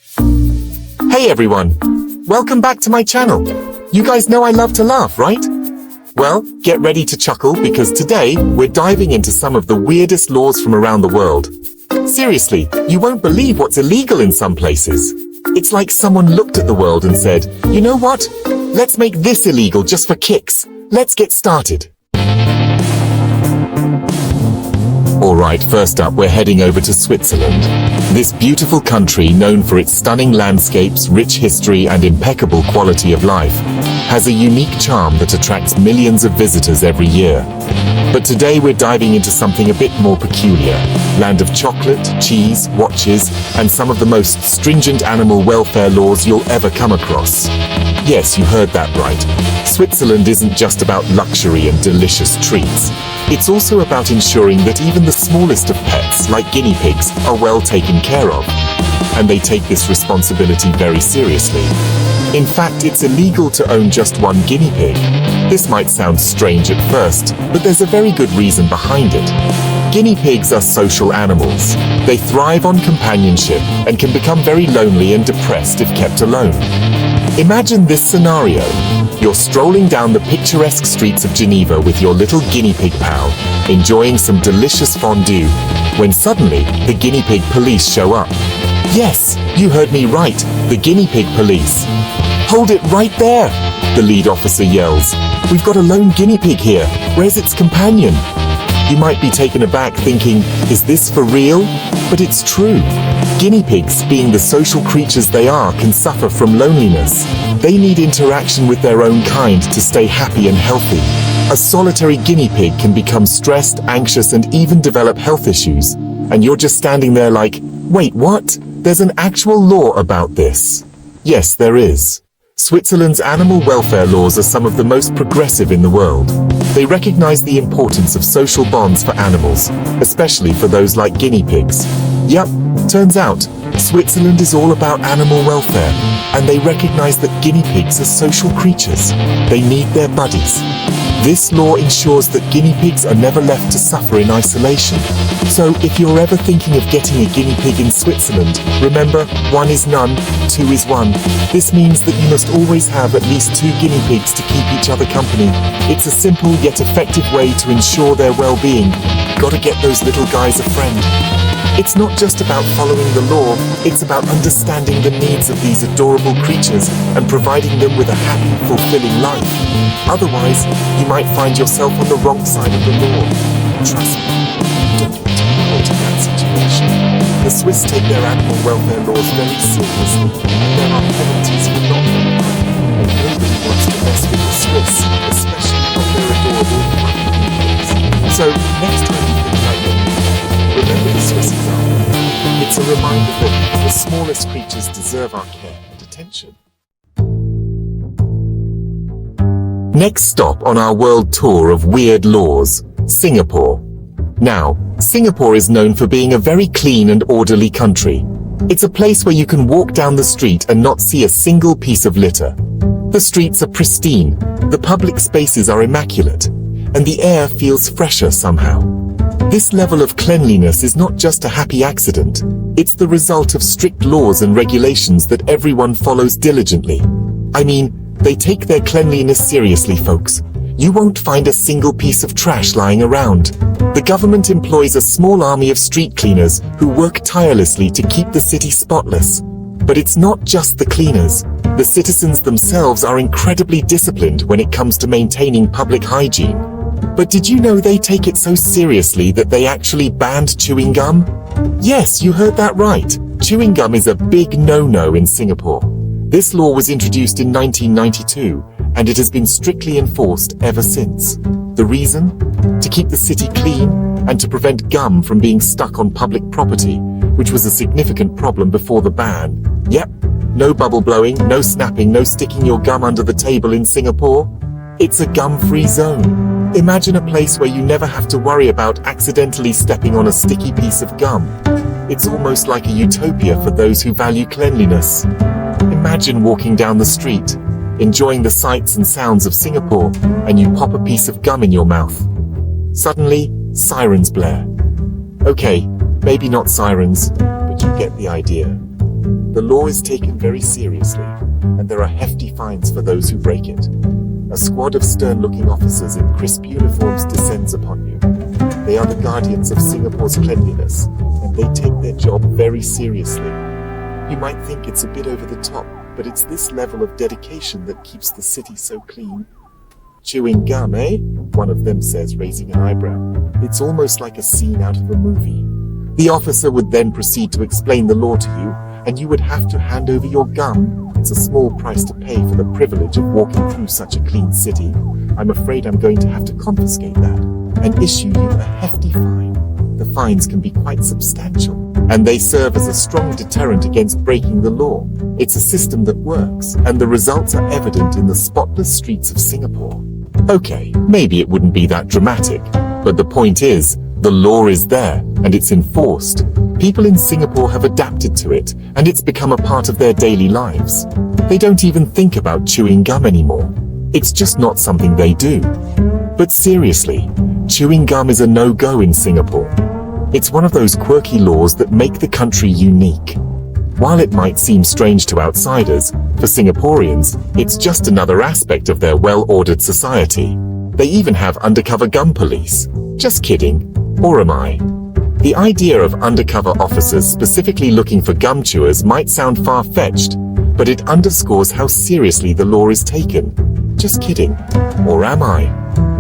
Hey everyone! Welcome back to my channel. You guys know I love to laugh, right? Well, get ready to chuckle because today we're diving into some of the weirdest laws from around the world. Seriously, you won't believe what's illegal in some places. It's like someone looked at the world and said, you know what? Let's make this illegal just for kicks. Let's get started. Alright, first up we're heading over to Switzerland. This beautiful country, known for its stunning landscapes, rich history and impeccable quality of life, has a unique charm that attracts millions of visitors every year. But today we're diving into something a bit more peculiar. Land of chocolate, cheese, watches, and some of the most stringent animal welfare laws you'll ever come across. Yes, you heard that right. Switzerland isn't just about luxury and delicious treats. It's also about ensuring that even the smallest of pets, like guinea pigs, are well taken care of. And they take this responsibility very seriously. In fact, it's illegal to own just one guinea pig. This might sound strange at first, but there's a very good reason behind it. Guinea pigs are social animals. They thrive on companionship and can become very lonely and depressed if kept alone. Imagine this scenario. You're strolling down the picturesque streets of Geneva with your little guinea pig pal, enjoying some delicious fondue, when suddenly the guinea pig police show up. Yes, you heard me right, the guinea pig police. Hold it right there, the lead officer yells. We've got a lone guinea pig here. Where's its companion? You might be taken aback thinking, is this for real? But it's true. Guinea pigs, being the social creatures they are, can suffer from loneliness. They need interaction with their own kind to stay happy and healthy. A solitary guinea pig can become stressed, anxious, and even develop health issues. And you're just standing there like, wait, what? There's an actual law about this. Yes, there is. Switzerland's animal welfare laws are some of the most progressive in the world. They recognize the importance of social bonds for animals, especially for those like guinea pigs. Yep, turns out, Switzerland is all about animal welfare, and they recognize that guinea pigs are social creatures. They need their buddies. This law ensures that guinea pigs are never left to suffer in isolation. So if you're ever thinking of getting a guinea pig in Switzerland, remember, one is none, two is one. This means that you must always have at least 2 guinea pigs to keep each other company. It's a simple yet effective way to ensure their well-being. Gotta get those little guys a friend. It's not just about following the law, it's about understanding the needs of these adorable creatures and providing them with a happy, fulfilling life. Otherwise, you might find yourself on the wrong side of the law. Trust me, don't get too caught in that situation. The Swiss take their animal welfare laws very seriously. There are penalties for not complying, and nobody wants to mess with the Swiss, especially not their adorable puppies. So, next time you think like them, remember the Swiss example. It's a reminder that the smallest creatures deserve our care and attention. Next stop on our world tour of weird laws, Singapore. Now, Singapore is known for being a very clean and orderly country. It's a place where you can walk down the street and not see a single piece of litter. The streets are pristine, the public spaces are immaculate, and the air feels fresher somehow. This level of cleanliness is not just a happy accident, it's the result of strict laws and regulations that everyone follows diligently. I mean, they take their cleanliness seriously, folks. You won't find a single piece of trash lying around. The government employs a small army of street cleaners who work tirelessly to keep the city spotless. But it's not just the cleaners. The citizens themselves are incredibly disciplined when it comes to maintaining public hygiene. But did you know they take it so seriously that they actually banned chewing gum? Yes, you heard that right. Chewing gum is a big no-no in Singapore. This law was introduced in 1992, and it has been strictly enforced ever since. The reason? To keep the city clean and to prevent gum from being stuck on public property, which was a significant problem before the ban. Yep, no bubble blowing, no snapping, no sticking your gum under the table in Singapore. It's a gum-free zone. Imagine a place where you never have to worry about accidentally stepping on a sticky piece of gum. It's almost like a utopia for those who value cleanliness. Imagine walking down the street, enjoying the sights and sounds of Singapore, and you pop a piece of gum in your mouth. Suddenly, sirens blare. Okay, maybe not sirens, but you get the idea. The law is taken very seriously, and there are hefty fines for those who break it. A squad of stern-looking officers in crisp uniforms descends upon you. They are the guardians of Singapore's cleanliness, and they take their job very seriously. You might think it's a bit over the top, but it's this level of dedication that keeps the city so clean. Chewing gum, eh? One of them says, raising an eyebrow. It's almost like a scene out of a movie. The officer would then proceed to explain the law to you, and you would have to hand over your gum. It's a small price to pay for the privilege of walking through such a clean city. I'm afraid I'm going to have to confiscate that and issue you a hefty fine. The fines can be quite substantial, and they serve as a strong deterrent against breaking the law. It's a system that works, and the results are evident in the spotless streets of Singapore. Okay, maybe it wouldn't be that dramatic, but the point is, the law is there, and it's enforced. People in Singapore have adapted to it, and it's become a part of their daily lives. They don't even think about chewing gum anymore. It's just not something they do. But seriously, chewing gum is a no-go in Singapore. It's one of those quirky laws that make the country unique. While it might seem strange to outsiders, for Singaporeans, it's just another aspect of their well-ordered society. They even have undercover gum police. Just kidding. Or am I? The idea of undercover officers specifically looking for gum chewers might sound far-fetched, but it underscores how seriously the law is taken. Just kidding. Or am I?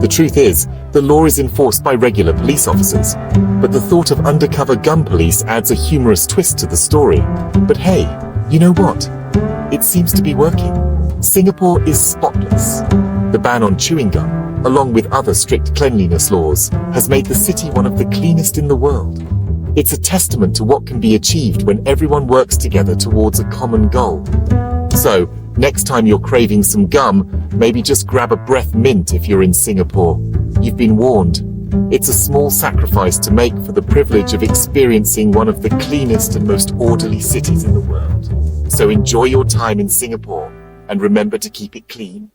The truth is, the law is enforced by regular police officers, but the thought of undercover gum police adds a humorous twist to the story. But hey, you know what? It seems to be working. Singapore is spotless. The ban on chewing gum, along with other strict cleanliness laws, has made the city one of the cleanest in the world. It's a testament to what can be achieved when everyone works together towards a common goal. So, next time you're craving some gum, maybe just grab a breath mint if you're in Singapore. You've been warned. It's a small sacrifice to make for the privilege of experiencing one of the cleanest and most orderly cities in the world. So enjoy your time in Singapore, and remember to keep it clean.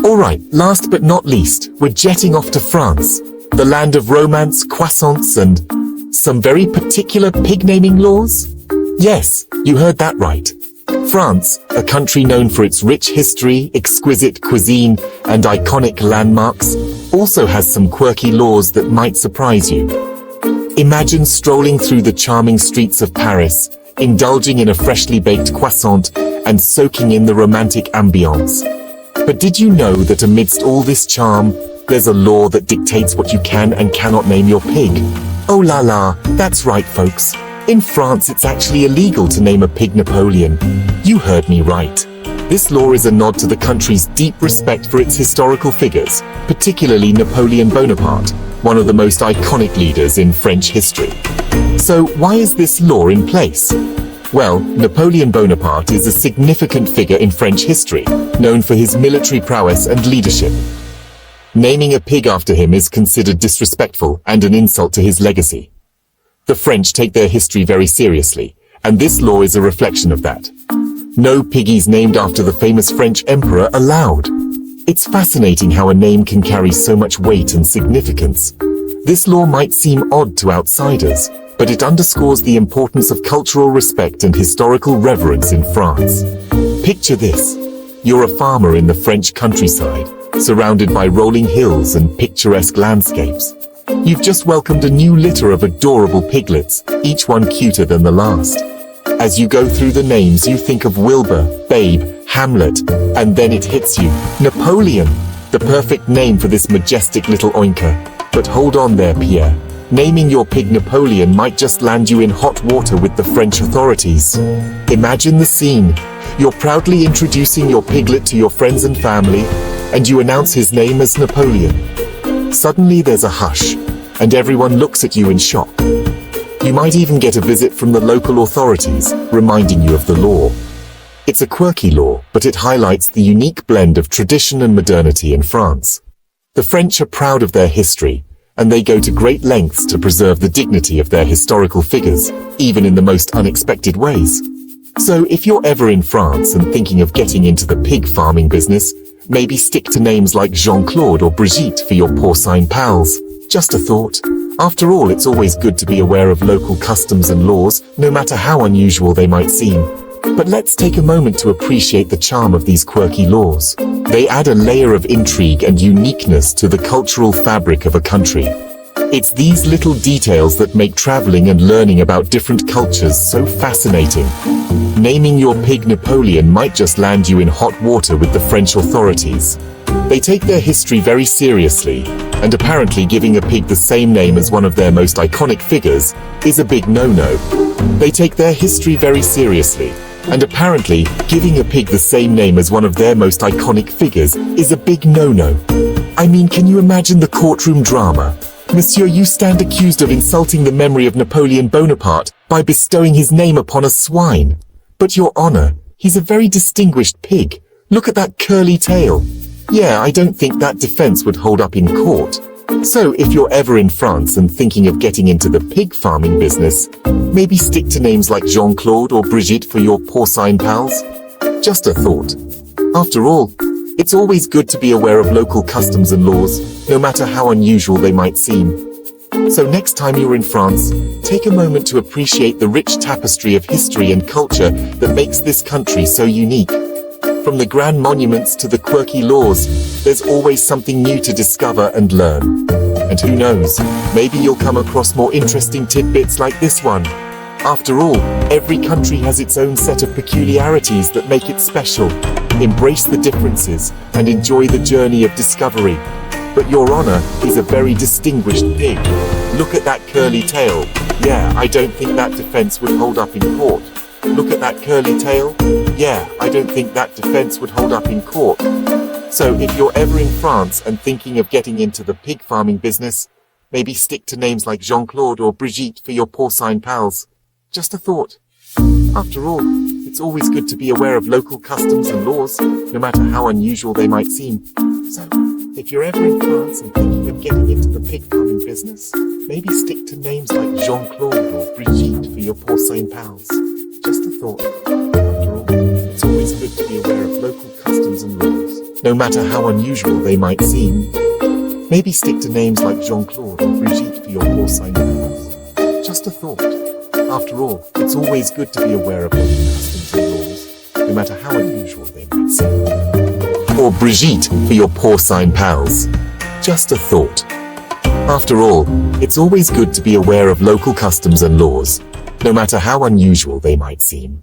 Alright, last but not least, we're jetting off to France, the land of romance, croissants, and some very particular pig-naming laws? Yes, you heard that right. France, a country known for its rich history, exquisite cuisine, and iconic landmarks, also has some quirky laws that might surprise you. Imagine strolling through the charming streets of Paris, indulging in a freshly baked croissant, and soaking in the romantic ambience. But did you know that amidst all this charm, there's a law that dictates what you can and cannot name your pig? Oh la la, that's right folks. In France, it's actually illegal to name a pig Napoleon. You heard me right. This law is a nod to the country's deep respect for its historical figures, particularly Napoleon Bonaparte, one of the most iconic leaders in French history. So why is this law in place? Well, Napoleon Bonaparte is a significant figure in French history, known for his military prowess and leadership. Naming a pig after him is considered disrespectful and an insult to his legacy. The French take their history very seriously, and this law is a reflection of that. No piggies named after the famous French emperor allowed. It's fascinating how a name can carry so much weight and significance. This law might seem odd to outsiders, but it underscores the importance of cultural respect and historical reverence in France. Picture this. You're a farmer in the French countryside, surrounded by rolling hills and picturesque landscapes. You've just welcomed a new litter of adorable piglets, each one cuter than the last. As you go through the names, you think of Wilbur, Babe, Hamlet, and then it hits you. Napoleon! The perfect name for this majestic little oinker. But hold on there, Pierre. Naming your pig Napoleon might just land you in hot water with the French authorities. Imagine the scene. You're proudly introducing your piglet to your friends and family, and you announce his name as Napoleon. Suddenly there's a hush, and everyone looks at you in shock. You might even get a visit from the local authorities, reminding you of the law. It's a quirky law, but it highlights the unique blend of tradition and modernity in France. The French are proud of their history, and they go to great lengths to preserve the dignity of their historical figures, even in the most unexpected ways. So if you're ever in France and thinking of getting into the pig farming business, maybe stick to names like Jean-Claude or Brigitte for your porcine pals. Just a thought. After all, it's always good to be aware of local customs and laws, no matter how unusual they might seem. But let's take a moment to appreciate the charm of these quirky laws. They add a layer of intrigue and uniqueness to the cultural fabric of a country. It's these little details that make traveling and learning about different cultures so fascinating. Naming your pig Napoleon might just land you in hot water with the French authorities. They take their history very seriously, and apparently giving a pig the same name as one of their most iconic figures is a big no-no. They take their history very seriously, and apparently giving a pig the same name as one of their most iconic figures is a big no-no. I mean, can you imagine the courtroom drama? Monsieur, you stand accused of insulting the memory of Napoleon Bonaparte by bestowing his name upon a swine. But Your Honor, he's a very distinguished pig. Look at that curly tail. Yeah, I don't think that defense would hold up in court. So if you're ever in France and thinking of getting into the pig farming business, maybe stick to names like Jean-Claude or Brigitte for your porcine pals. Just a thought. After all, it's always good to be aware of local customs and laws, no matter how unusual they might seem. So next time you're in France, take a moment to appreciate the rich tapestry of history and culture that makes this country so unique. From the grand monuments to the quirky laws, there's always something new to discover and learn. And who knows, maybe you'll come across more interesting tidbits like this one. After all, every country has its own set of peculiarities that make it special. Embrace the differences and enjoy the journey of discovery. But Your Honor, he's a very distinguished pig. Look at that curly tail. Yeah, I don't think that defense would hold up in court. Look at that curly tail. Yeah, I don't think that defense would hold up in court. So if you're ever in France and thinking of getting into the pig farming business, maybe stick to names like Jean-Claude or Brigitte for your porcine pals. Just a thought. After all, it's always good to be aware of local customs and laws, no matter how unusual they might seem. So, if you're ever in France and thinking of getting into the pig farming business, maybe stick to names like Jean-Claude or Brigitte for your porcine pals. Just a thought. After all, it's always good to be aware of local customs and laws, no matter how unusual they might seem. Maybe stick to names like Jean-Claude or Brigitte for your porcine pals. Just a thought. After all, it's always good to be aware of local customs and laws, no matter how unusual they might seem. Or Brigitte for your porcine pals. Just a thought. After all, it's always good to be aware of local customs and laws, no matter how unusual they might seem.